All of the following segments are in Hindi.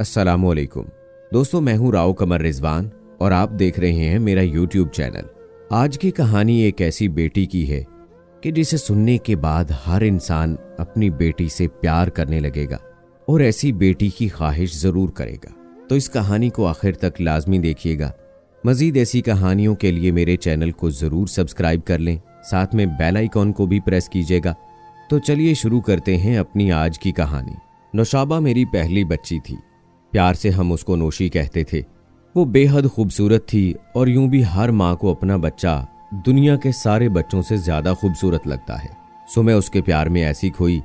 अस्सलामुअलैकुम दोस्तों, मैं हूं राव कमर रिजवान और आप देख रहे हैं मेरा यूट्यूब चैनल। आज की कहानी एक ऐसी बेटी की है कि जिसे सुनने के बाद हर इंसान अपनी बेटी से प्यार करने लगेगा और ऐसी बेटी की ख्वाहिश जरूर करेगा। तो इस कहानी को आखिर तक लाजमी देखिएगा। मजीद ऐसी कहानियों के लिए मेरे चैनल को जरूर सब्सक्राइब कर लें, साथ में बेल आइकॉन को भी प्रेस कीजिएगा। तो चलिए शुरू करते हैं अपनी आज की कहानी। नौशाबा मेरी पहली बच्ची थी। प्यार से हम उसको नौशी कहते थे। वो बेहद खूबसूरत थी और यूं भी हर माँ को अपना बच्चा दुनिया के सारे बच्चों से ज्यादा खूबसूरत लगता है। सो मैं उसके प्यार में ऐसी खोई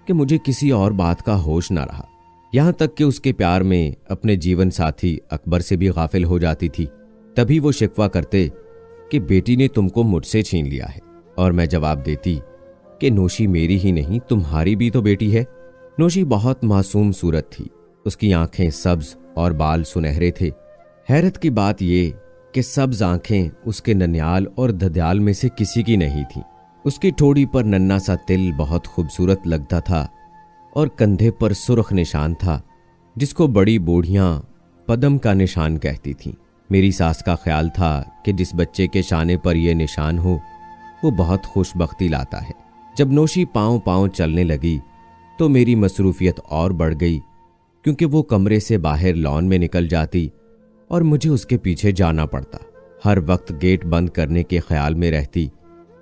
कि मुझे किसी और बात का होश ना रहा। यहाँ तक कि उसके प्यार में अपने जीवन साथी अकबर से भी गाफिल हो जाती थी। तभी वो शिकवा करते कि बेटी ने तुमको मुझसे छीन लिया है, और मैं जवाब देती कि नौशी मेरी ही नहीं तुम्हारी भी तो बेटी है। नौशी बहुत मासूम सूरत थी। उसकी आंखें सब्ज और बाल सुनहरे थे। हैरत की बात यह कि सब्ज आंखें उसके नन्याल और धद्याल में से किसी की नहीं थी। उसकी ठोड़ी पर नन्ना सा तिल बहुत खूबसूरत लगता था और कंधे पर सुर्ख निशान था, जिसको बड़ी बूढ़ियां पदम का निशान कहती थीं। मेरी सास का ख्याल था कि जिस बच्चे के शाने पर यह निशान हो वो बहुत खुशबख्ती लाता है। जब नौशी पांव पांव चलने लगी तो मेरी मसरूफियत और बढ़ गई, क्योंकि वो कमरे से बाहर लॉन में निकल जाती और मुझे उसके पीछे जाना पड़ता। हर वक्त गेट बंद करने के ख्याल में रहती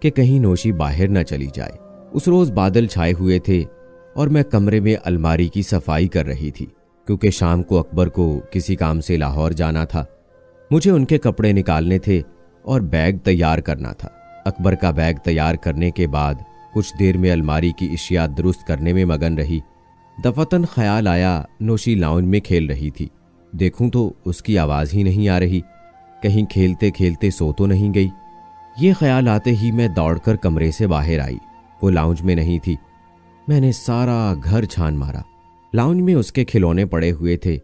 कि कहीं नौशी बाहर न चली जाए। उस रोज बादल छाए हुए थे और मैं कमरे में अलमारी की सफाई कर रही थी, क्योंकि शाम को अकबर को किसी काम से लाहौर जाना था। मुझे उनके कपड़े निकालने थे और बैग तैयार करना था। अकबर का बैग तैयार करने के बाद कुछ देर में अलमारी की इशिया दुरुस्त करने में मगन रही। दफतन ख्याल आया नौशी लाउंज में खेल रही थी। देखूं तो उसकी आवाज ही नहीं आ रही। कहीं खेलते खेलते सो तो नहीं गई। ये ख्याल आते ही मैं दौड़कर कमरे से बाहर आई। वो लाउंज में नहीं थी। मैंने सारा घर छान मारा। लाउंज में उसके खिलौने पड़े हुए थे।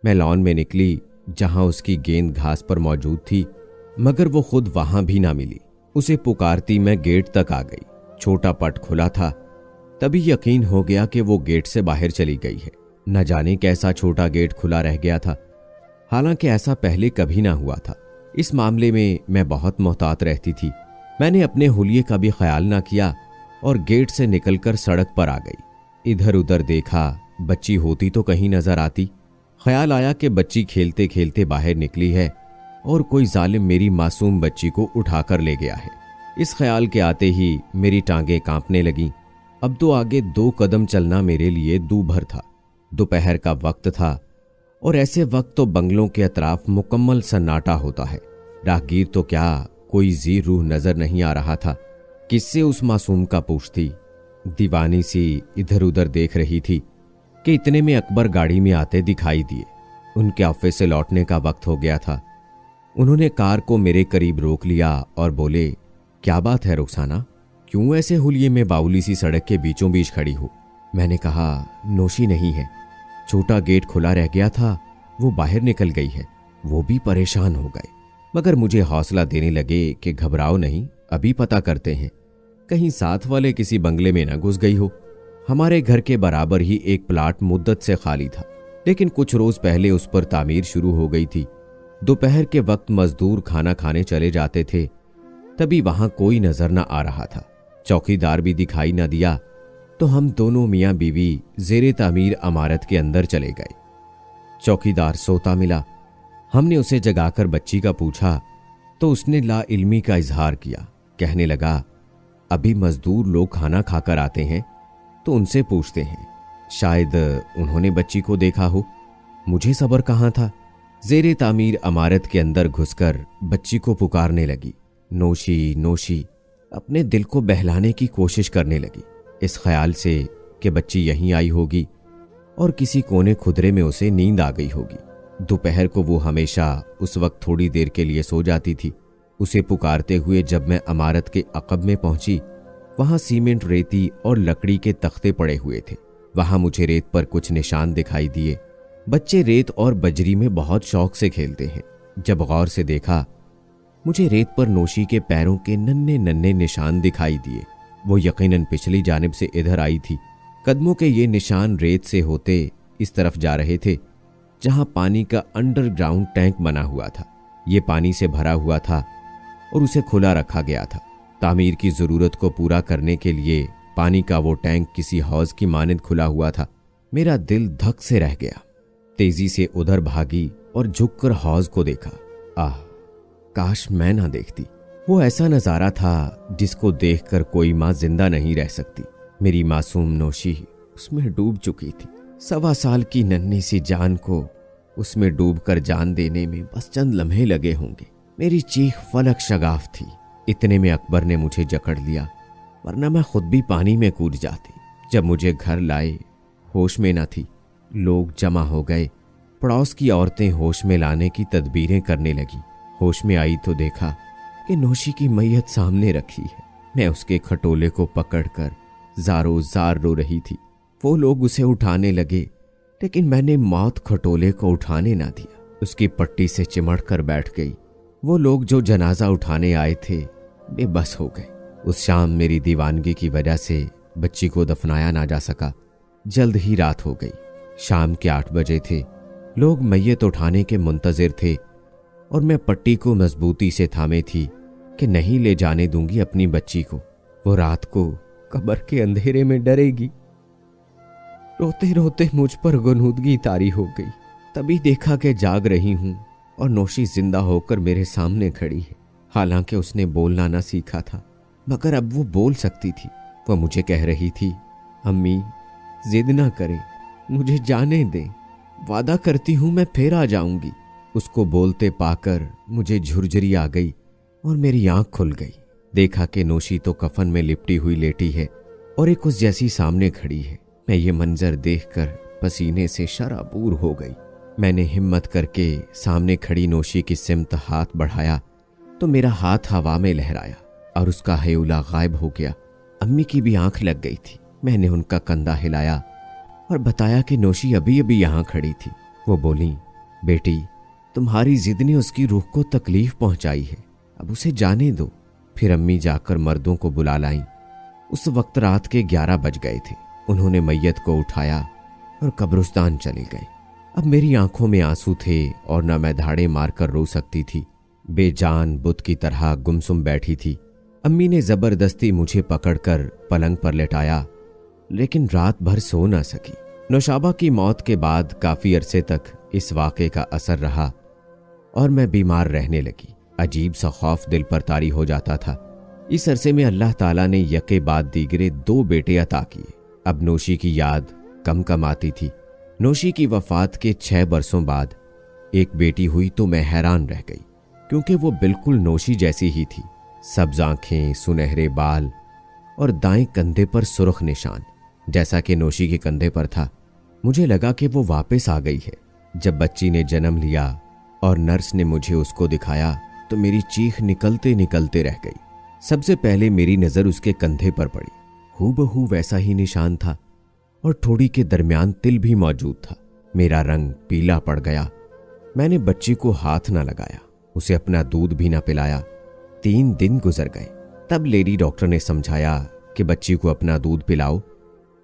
मैं लॉन में निकली जहां उसकी गेंद घास पर मौजूद थी, मगर वो खुद वहां भी ना मिली। उसे पुकारती मैं गेट तक आ गई। छोटा पट खुला था। तभी यकीन हो गया कि वो गेट से बाहर चली गई है। न जाने कैसा छोटा गेट खुला रह गया था, हालांकि ऐसा पहले कभी ना हुआ था। इस मामले में मैं बहुत मोहतात रहती थी। मैंने अपने हुलिये का भी ख्याल ना किया और गेट से निकलकर सड़क पर आ गई। इधर उधर देखा, बच्ची होती तो कहीं नजर आती। ख्याल आया कि बच्ची खेलते खेलते बाहर निकली है और कोई जालिम मेरी मासूम बच्ची को उठाकर ले गया है। इस ख्याल के आते ही मेरी टांगें कांपने लगीं। अब तो आगे 2 कदम चलना मेरे लिए दूभर था। दोपहर का वक्त था और ऐसे वक्त तो बंगलों के अतराफ मुकम्मल सन्नाटा होता है। राहगीर तो क्या, कोई जी रूह नजर नहीं आ रहा था। किससे उस मासूम का पूछती। दीवानी सी इधर उधर देख रही थी कि इतने में अकबर गाड़ी में आते दिखाई दिए। उनके ऑफिस से लौटने का वक्त हो गया था। उन्होंने कार को मेरे करीब रोक लिया और बोले, क्या बात है रुखसाना, क्यों ऐसे हुलिये में बाउली सी सड़क के बीचों बीच खड़ी हो? मैंने कहा, नौशी नहीं है। छोटा गेट खुला रह गया था, वो बाहर निकल गई है। वो भी परेशान हो गए, मगर मुझे हौसला देने लगे कि घबराओ नहीं, अभी पता करते हैं, कहीं साथ वाले किसी बंगले में न घुस गई हो। हमारे घर के बराबर ही एक प्लाट मुद्दत से खाली था, लेकिन कुछ रोज पहले उस पर तामीर शुरू हो गई थी। दोपहर के वक्त मजदूर खाना खाने चले जाते थे, तभी वहां कोई नजर न आ रहा था। चौकीदार भी दिखाई न दिया, तो हम दोनों मियां बीवी जेरे तामीर इमारत के अंदर चले गए। चौकीदार सोता मिला। हमने उसे जगाकर बच्ची का पूछा तो उसने ला इल्मी का इजहार किया। कहने लगा, अभी मजदूर लोग खाना खाकर आते हैं तो उनसे पूछते हैं, शायद उन्होंने बच्ची को देखा हो। मुझे सब्र कहाँ था। जेरे तामीर इमारत के अंदर घुसकर बच्ची को पुकारने लगी। नौशी नौशी, अपने दिल को बहलाने की कोशिश करने लगी, इस ख्याल से कि बच्ची यहीं आई होगी और किसी कोने खुदरे में उसे नींद आ गई होगी। दोपहर को वो हमेशा उस वक्त थोड़ी देर के लिए सो जाती थी। उसे पुकारते हुए जब मैं इमारत के अकब में पहुंची, वहां सीमेंट, रेती और लकड़ी के तख्ते पड़े हुए थे। वहां मुझे रेत पर कुछ निशान दिखाई दिए। बच्चे रेत और बजरी में बहुत शौक से खेलते हैं। जब गौर से देखा, मुझे रेत पर नौशी के पैरों के नन्हे नन्हे निशान दिखाई दिए। वो यकीनन पिछली जानिब से इधर आई थी। कदमों के ये निशान रेत से होते इस तरफ जा रहे थे। जहां पानी का अंडरग्राउंड टैंक बना हुआ था। ये पानी से भरा हुआ था और उसे खुला रखा गया था। तामीर की जरूरत को पूरा करने के लिए पानी का वो टैंक किसी हौज की मानंद खुला हुआ था। मेरा दिल धक से रह गया। तेजी से उधर भागी और झुककर हौज को देखा। आह, काश मैं ना देखती। वो ऐसा नजारा था जिसको देखकर कोई माँ जिंदा नहीं रह सकती। मेरी मासूम नौशी उसमें डूब चुकी थी। 1.25 साल की नन्ही सी जान को उसमें डूबकर जान देने में बस चंद लम्हे लगे होंगे। मेरी चीख फलक शगाफ थी। इतने में अकबर ने मुझे जकड़ लिया, वरना मैं खुद भी पानी में कूद जाती। जब मुझे घर लाए होश में न थी। लोग जमा हो गए। पड़ोस की औरतें होश में लाने की तदबीरें करने लगी। होश में आई तो देखा कि नौशी की मैयत सामने रखी है। मैं उसके खटोले को पकड़कर ज़ारो ज़ार रो रही थी। वो लोग उसे उठाने लगे, लेकिन मैंने मौत खटोले को उठाने ना दिया। उसकी पट्टी से चिमट कर बैठ गई। वो लोग जो जनाजा उठाने आए थे बेबस हो गए। उस शाम मेरी दीवानगी की वजह से बच्ची को दफनाया ना जा सका। जल्द ही रात हो गई। शाम के 8 बजे थे। लोग मैयत उठाने के मुंतजिर थे और मैं पट्टी को मजबूती से थामे थी कि नहीं ले जाने दूंगी अपनी बच्ची को। वो रात को कब्र के अंधेरे में डरेगी। रोते रोते मुझ पर गुनूदगी तारी हो गई। तभी देखा कि जाग रही हूं और नौशी जिंदा होकर मेरे सामने खड़ी है। हालांकि उसने बोलना ना सीखा था, मगर अब वो बोल सकती थी। वो मुझे कह रही थी, अम्मी जिद ना करें, मुझे जाने दें, वादा करती हूं मैं फिर आ जाऊंगी। उसको बोलते पाकर मुझे झुरझुरी आ गई और मेरी आंख खुल गई। देखा कि नौशी तो कफन में लिपटी हुई लेटी है और एक उस जैसी सामने खड़ी है। मैं ये मंजर देखकर पसीने से शराबूर हो गई। मैंने हिम्मत करके सामने खड़ी नौशी की सिमत हाथ बढ़ाया तो मेरा हाथ हवा में लहराया और उसका हयूला गायब हो गया। अम्मी की भी आंख लग गई थी। मैंने उनका कंधा हिलाया और बताया कि नौशी अभी अभी यहाँ खड़ी थी। वो बोली, बेटी तुम्हारी जिद ने उसकी रूह को तकलीफ पहुंचाई है, अब उसे जाने दो। फिर अम्मी जाकर मर्दों को बुला लाई। उस वक्त रात के 11 बज गए थे। उन्होंने मैयत को उठाया और कब्रिस्तान चले गए। अब मेरी आंखों में आंसू थे और न मैं धाड़े मारकर रो सकती थी। बेजान बुत की तरह गुमसुम बैठी थी। अम्मी ने जबरदस्ती मुझे पकड़कर पलंग पर लेटाया, लेकिन रात भर सो न सकी। नौशाबा की मौत के बाद काफी अरसे तक इस वाक़े का असर रहा और मैं बीमार रहने लगी। अजीब सा खौफ दिल पर तारी हो जाता था। इस अरसे में अल्लाह ताला ने यके बाद दीगरे 2 बेटे अता किए। अब नौशी की याद कम कम आती थी। नौशी की वफात के 6 बरसों बाद एक बेटी हुई तो मैं हैरान रह गई, क्योंकि वो बिल्कुल नौशी जैसी ही थी। सब्ज आंखें, सुनहरे बाल और दाएं कंधे पर सुर्ख निशान, जैसा कि नौशी के कंधे पर था। मुझे लगा कि वो वापस आ गई है। जब बच्ची ने जन्म लिया और नर्स ने मुझे उसको दिखाया तो मेरी चीख निकलते निकलते रह गई। सबसे पहले मेरी नज़र उसके कंधे पर पड़ी। हूबहू वैसा ही निशान था और ठोड़ी के दरमियान तिल भी मौजूद था। मेरा रंग पीला पड़ गया। मैंने बच्ची को हाथ ना लगाया, उसे अपना दूध भी ना पिलाया। 3 दिन गुजर गए। तब लेडी डॉक्टर ने समझाया कि बच्ची को अपना दूध पिलाओ,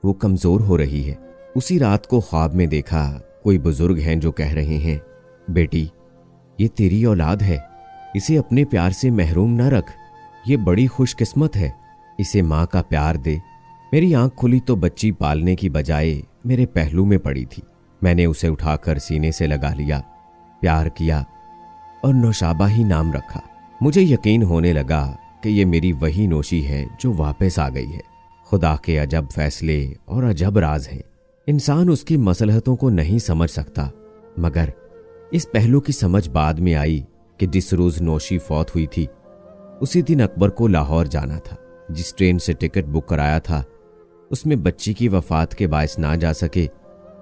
वो कमज़ोर हो रही है। उसी रात को ख्वाब में देखा कोई बुजुर्ग हैं जो कह रहे हैं, बेटी ये तेरी औलाद है, इसे अपने प्यार से महरूम न रख, ये बड़ी खुशकिस्मत है, इसे माँ का प्यार दे। मेरी आंख खुली तो बच्ची पालने की बजाय मेरे पहलू में पड़ी थी। मैंने उसे उठाकर सीने से लगा लिया, प्यार किया और नौशाबा ही नाम रखा। मुझे यकीन होने लगा कि ये मेरी वही नौशी है जो वापस आ गई है। खुदा के अजब फैसले और अजब राज हैं। इंसान उसकी मसलहतों को नहीं समझ सकता, मगर इस पहलू की समझ बाद में आई कि जिस रोज नौशी फौत हुई थी उसी दिन अकबर को लाहौर जाना था। जिस ट्रेन से टिकट बुक कराया था उसमें बच्ची की वफात के बायस ना जा सके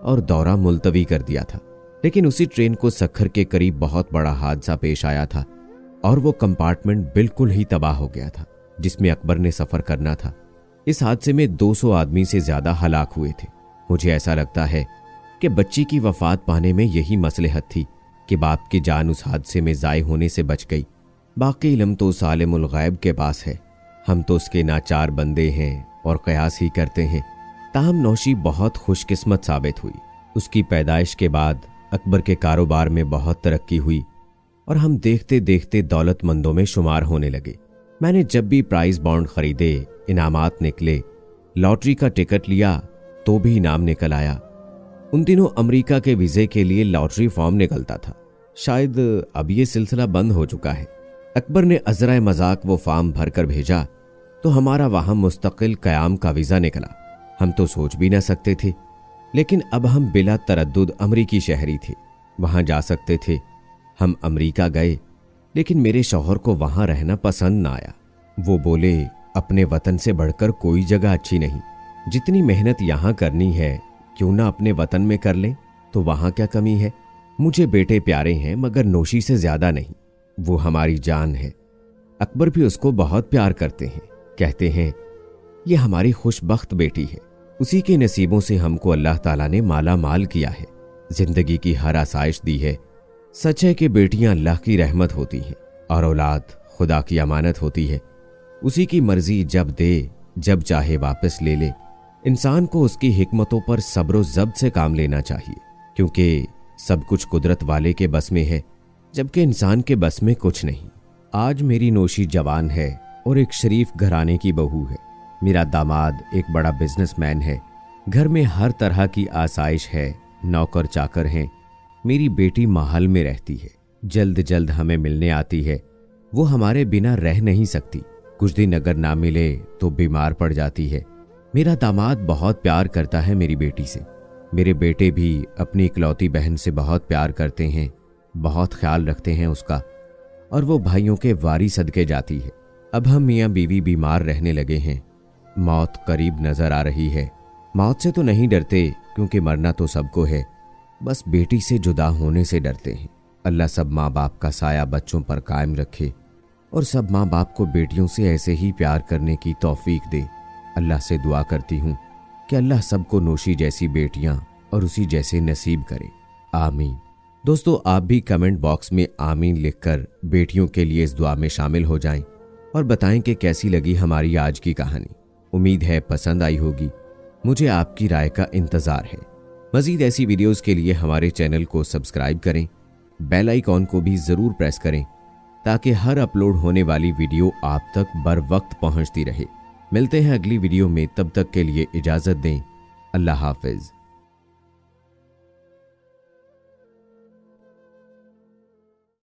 और दौरा मुलतवी कर दिया था। लेकिन उसी ट्रेन को सखर के करीब बहुत बड़ा हादसा पेश आया था और वो कंपार्टमेंट बिल्कुल ही तबाह हो गया था जिसमें अकबर ने सफर करना था। इस हादसे में 200 आदमी से ज्यादा हलाक हुए थे। मुझे ऐसा लगता है कि बच्ची की वफात पाने में यही मसलहत थी कि बाप की जान उस हादसे में ज़ाय होने से बच गई। बाकी इल्म तो उस आलिमुल गैब के पास है, हम तो उसके नाचार बंदे हैं और कयास ही करते हैं। ताहम नौशी बहुत खुशकिस्मत साबित हुई। उसकी पैदाइश के बाद अकबर के कारोबार में बहुत तरक्की हुई और हम देखते देखते दौलतमंदों में शुमार होने लगे। मैंने जब भी प्राइज बॉन्ड खरीदे, इनामात निकले, लॉटरी का टिकट लिया तो भी इनाम निकल आया। उन दिनों अमेरिका के वीजे के लिए लॉटरी फॉर्म निकलता था। शायद अब ये सिलसिला बंद हो चुका है। अकबर ने अजराए मजाक वो फॉर्म भरकर भेजा तो हमारा वहां मुस्तकिल कयाम का वीजा निकला। हम तो सोच भी ना सकते थे, लेकिन अब हम बिला तरद्दुद अमरीकी शहरी थे, वहां जा सकते थे। हम अमरीका गए, लेकिन मेरे शौहर को वहां रहना पसंद ना आया। वो बोले, अपने वतन से बढ़कर कोई जगह अच्छी नहीं। जितनी मेहनत यहां करनी है क्यों ना अपने वतन में कर लें, तो वहां क्या कमी है। मुझे बेटे प्यारे हैं मगर नौशी से ज्यादा नहीं, वो हमारी जान है। अकबर भी उसको बहुत प्यार करते हैं, कहते हैं ये हमारी खुशबख्त बेटी है। उसी के नसीबों से हमको अल्लाह ताला ने माला माल किया है, जिंदगी की हर आसाइश दी है। सच है कि बेटियां अल्लाह की रहमत होती हैं और औलाद खुदा की अमानत होती है। उसी की मर्जी जब दे, जब चाहे वापस ले ले। इंसान को उसकी हिकमतों पर सब्र जब्त से काम लेना चाहिए, क्योंकि सब कुछ कुदरत वाले के बस में है, जबकि इंसान के बस में कुछ नहीं। आज मेरी नौशी जवान है और एक शरीफ घराने की बहू है। मेरा दामाद एक बड़ा बिजनेसमैन है। घर में हर तरह की आसाइश है, नौकर चाकर हैं। मेरी बेटी महल में रहती है, जल्द जल्द हमें मिलने आती है। वो हमारे बिना रह नहीं सकती, कुछ दिन अगर ना मिले तो बीमार पड़ जाती है। मेरा दामाद बहुत प्यार करता है मेरी बेटी से। मेरे बेटे भी अपनी इकलौती बहन से बहुत प्यार करते हैं, बहुत ख्याल रखते हैं उसका, और वो भाइयों के वारी सदके जाती है। अब हम मियाँ बीवी बीमार रहने लगे हैं। मौत करीब नजर आ रही है। मौत से तो नहीं डरते, क्योंकि मरना तो सबको है, बस बेटी से जुदा होने से डरते हैं। अल्लाह सब माँ बाप का साया बच्चों पर कायम रखे और सब माँ बाप को बेटियों से ऐसे ही प्यार करने की तौफीक दे। अल्लाह से दुआ करती हूँ कि अल्लाह सबको नौशी जैसी बेटियां और उसी जैसे नसीब करे, आमीन। दोस्तों, आप भी कमेंट बॉक्स में आमीन लिखकर बेटियों के लिए इस दुआ में शामिल हो जाएं और बताएं कि कैसी लगी हमारी आज की कहानी। उम्मीद है पसंद आई होगी। मुझे आपकी राय का इंतजार है। मजीद ऐसी वीडियोस के लिए हमारे चैनल को सब्सक्राइब करें, बेल आइकॉन को भी जरूर प्रेस करें, ताकि हर अपलोड होने वाली वीडियो आप तक बर वक्त पहुंचती रहे। मिलते हैं अगली वीडियो में, तब तक के लिए इजाजत दें। अल्लाह हाफिज।